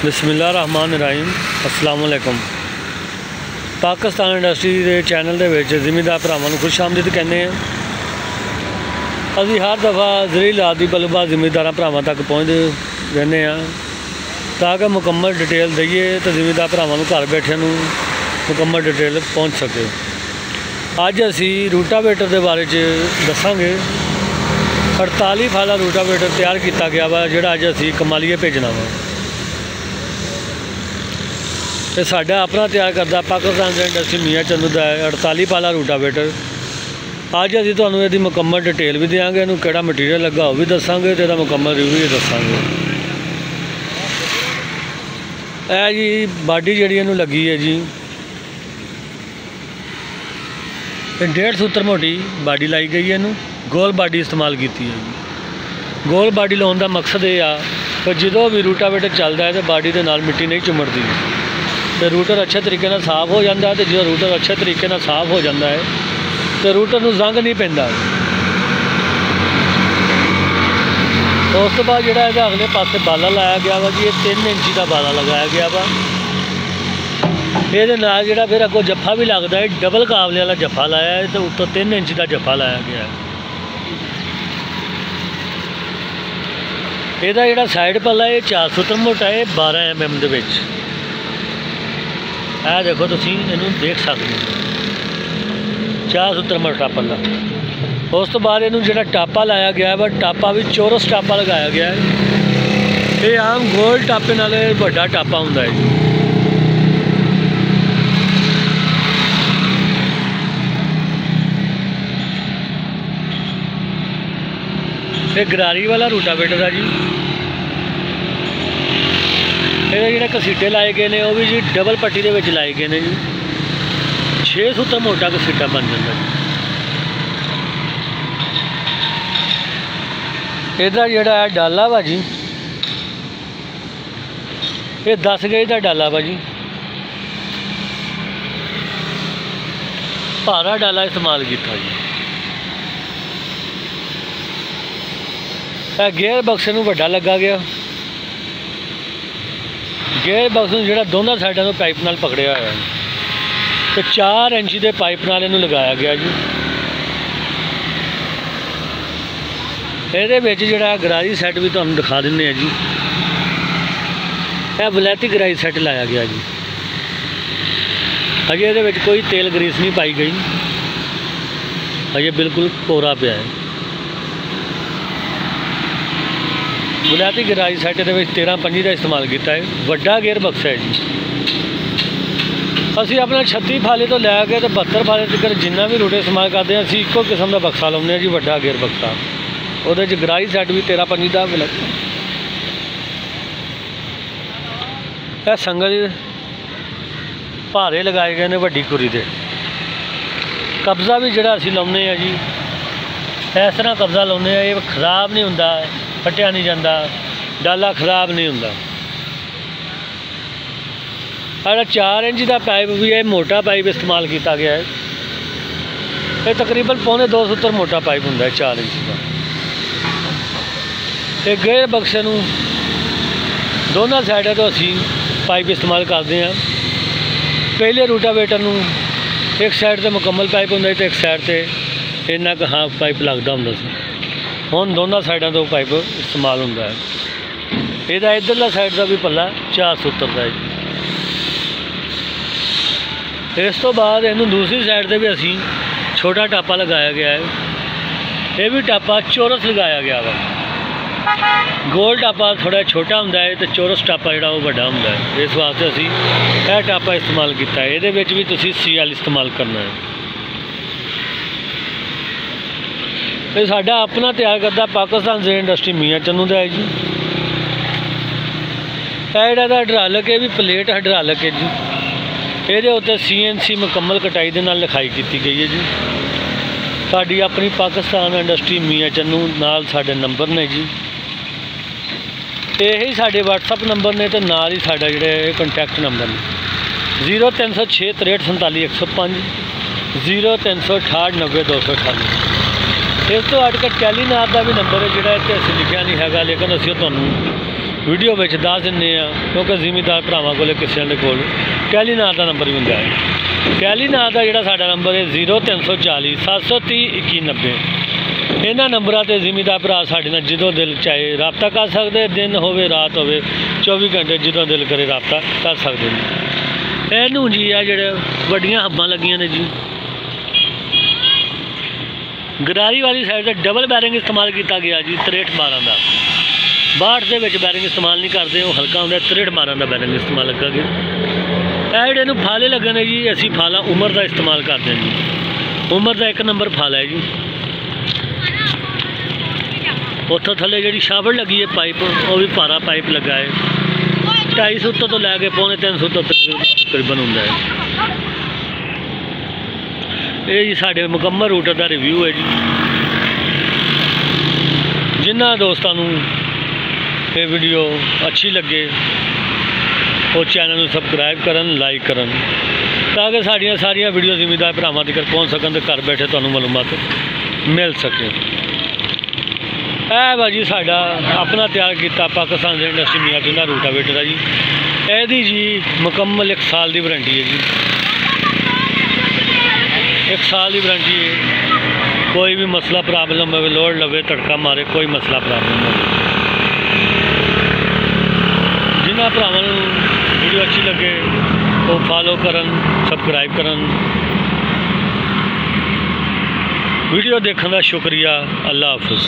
बिस्मिल्लाहिर्रहमानिर्रहीम अस्सलाम वालेकुम। पाकिस्तान इंडस्ट्री के चैनल के जिमीदार भरावां नूं खुश आमदीद कहने हैं। अभी हर दफ़ा ज़रील आदि बलबा जिमीदार भरावां तक पहुँचते रहने ताकि मुकम्मल डिटेल दईए तो जिमीदार भरावां नूं घर बैठे मुकम्मल डिटेल पहुँच सके। अज असी रूटावेटर के बारे दसांगे। 48 फाला रूटावेटर तैयार किया गया वा जिहड़ा अज असी कमालीए भेजना वा। तो साडा अपना तैयार करता पाकिस्तान इंडस्ट्री मियाँ चंदू का 48 फाला रूटावेटर। अज असीं तुहानूं इहदी मुकम्मल डिटेल भी देंगे, इहनूं किहड़ा मटीरियल लगा वह भी दसांगे, तो इहदा मुकम्मल रिव्यू भी दसांगे। यह जी बाडी जिहड़ी इहनूं लगी है जी 1.5 सूत्र मोटी बाडी लाई गई है। इहनूं गोल बाडी इस्तेमाल की है जी। गोल बाडी लाने का मकसद ये आ कि जो भी रूटावेटर चलता है तो बाडी के नाल मिट्टी नहीं चिमड़ती, तो रूटर अच्छे तरीके से साफ हो जाता है। तो जो रूटर अच्छे तरीके से साफ हो जाता है तो रूटर में जंग नहीं पैंदा। उस तो बाद जिहड़ा इहदा अगले पासे बाला लाया गया वा जी, 3 इंची का बाला लगाया गया वा। ये नाल जिहड़ा फिर अगों जफ्फा भी लगता है, डबल काबले वाला जफ्फा लाया है, तो उत्तों 3 इंची का जफ्फा लाया गया है। ਇਹਦਾ ਜਿਹੜਾ साइड पल्ला है 4 सूत्र मोटा है 12 mm ਦੇ ਵਿੱਚ। ਇਹ देखो ਤੁਸੀਂ ਇਹਨੂੰ देख सकते हो 4 सूत्र मोटा पल्ला। उस तो बाद ਇਹਨੂੰ ਜਿਹੜਾ टापा लाया गया वा, टापा भी चौरस टापा लगाया गया है। ये आम गोल टापे नाल ਵੱਡਾ टापा ਹੁੰਦਾ है जी। ये गरारी वाला रूटावेटर है जी। ये जो घसीटे लाए गए हैं वह भी जी डबल पट्टी के लाए गए हैं जी। 6 सूत्र मोटा घसीटा बन जाता जी। इधर जोड़ा है डाला वा जी, ये 10 गेज का डाला वा जी। भारा डाला इस्तेमाल किया जी। गेयर बक्से में वड्डा लगा गया। गेयर बक्स में जो दोनों साइडों तो पाइप नाल पकड़िया हुआ है, तो 4 इंची के पाइप नाल इनू लगाया गया जी। ये जोड़ा गरारी सैट भी तुहानूं दिखा दिंदे हैं जी। यह वलैती गरारी सैट लाया गया जी। अजे ये कोई तेल ग्रीस नहीं पाई गई, अजे बिल्कुल कोरा पिया है। बुनियादी गरारी सैट के 13-25 का इस्तेमाल किया है। वड्डा गेयर बक्सा है जी। असी अपना 36 फाले तो लैके तो 72 फाले तक जिन्ना भी रूटे इस्तेमाल करते हैं, असी एको किस्म का बक्सा लाने जी, वड्डा गेयर बक्सा। वो गरारी सैट भी 13-25 का मिला। यह संगल भारे लगाए गए हैं वड्डी कुरी दे। कब्जा भी जोड़ा असी लाने जी इस तरह कब्जा लाने, ये खराब नहीं होंदा, फटिया नहीं जाता, डाला खराब नहीं होंदा। अगर 4 इंच का पाइप भी है, मोटा पाइप इस्तेमाल किया गया है। ये तकरीबन 1.25 सूत्र मोटा पाइप होंदा है 4 इंच का। ये गेयर बक्से नूं दोनों साइडों तो असी पाइप इस्तेमाल करते हैं। पहले रूटावेटर नूं एक साइड से मुकम्मल पाइप होंदा तो एक साइड से इन्ना क हाफ पाइप लगता होंदा सी। हुण दोनों साइडों तो पाइप इस्तेमाल होंदा है। इहदा इधरला साइड का भी पल्ला 4 सूत्र का है। इस तो बाद इनू दूसरी साइड से भी असी छोटा टापा लगाया गया है। ये भी टापा चौरस लगाया गया वा। गोल टापा थोड़ा छोटा होंदा है तो चौरस टापा जिहड़ा वो वड्डा होंदा है। इस वास्ते असी यह टापा इस्तेमाल किया है। इहदे विच भी तुसीं सीएल इस्तेमाल करना है। ये साडा अपना तैयार करता पाकिस्तान से इंडस्ट्री मियाँ चंदू का है जी। यह जोड़ा हाइड्रालिक है भी प्लेट हाइड्रालिक है जी। ये उत्ते CNC मुकम्मल कटाई के नाल लिखाई की गई है जी। साड़ी अपनी पाकिस्तान इंडस्ट्री मियाँ चंदू नाल साडे नंबर ने जी। यही साडे WhatsApp नंबर ने, तो नाल ही साडा जिहड़े कंटैक्ट नंबर ने 0306 63 47 105 0368 90 298। इस तो अट के टैलीनार का भी नंबर है जोड़ा इतने असीं लिखा नहीं है, लेकिन असीं तुहानूं वीडियो में दस दिने क्योंकि जिमीदार भरावां कोल किसानां दे कोल टेलीनार का नंबर भी हुंदा है। टेलीनार का जिहड़ा साडा नंबर है 0340 730 2190। इन्हां नंबरां ते जिमीदार भरा साडे नाल जदों दिल चाहे रबता कर सकते, दिन होवे रात होवे 24 घंटे जदों दिल करे रबता कर सकते हैं। इनू जी आ जिहड़े वड्डियां हब्बां लगियां ने जी, गरारी वाली साइड से डबल बैरिंग इस्तेमाल किया गया जी 6312 का। 62 के विच बैरिंग इस्तेमाल नहीं करते, वो हल्का होंगे। 6312 का बैरिंग इस्तेमाल लगा गया। ये जिहड़े फाले लगे ने जी, असी फाला उमर का इस्तेमाल करते हैं जी। उमर का 1 नंबर फाला है जी। उत्थों थले जी शावड़ लगी है पाइप, वो भी भारा पाइप लगा है। 250 तो लैके 350 तकरीबन होंगे है। ये जी साढ़े मुकम्मल रूटर का रिव्यू है जी। जिन्होंने दोस्तों ये वीडियो अच्छी लगे वो चैनल को सबसक्राइब करन, लाइक करन, ताकि साड़ियाँ सारिया वीडियो जिमीदार भरावां तक पहुँच सकन, घर बैठे तुहानूं मालूमात मिल सके। है भाजी साडा अपना तैयार किया पाकिस्तान इंडस्ट्री मियाँ जिंदा रूटावेटर है जी। यदी जी मुकम्मल 1 साल की वारंटी है जी। 1 साल की वारंटी है। कोई भी मसला प्रॉब्लम हो, लोड लवे, तड़का मारे, कोई मसला प्रॉब्लम हो। जिन्होंने भरावां वीडियो अच्छी लगे वो फॉलो करन, सबसक्राइब करन। वीडियो देखने का शुक्रिया। अल्लाह हाफिज़।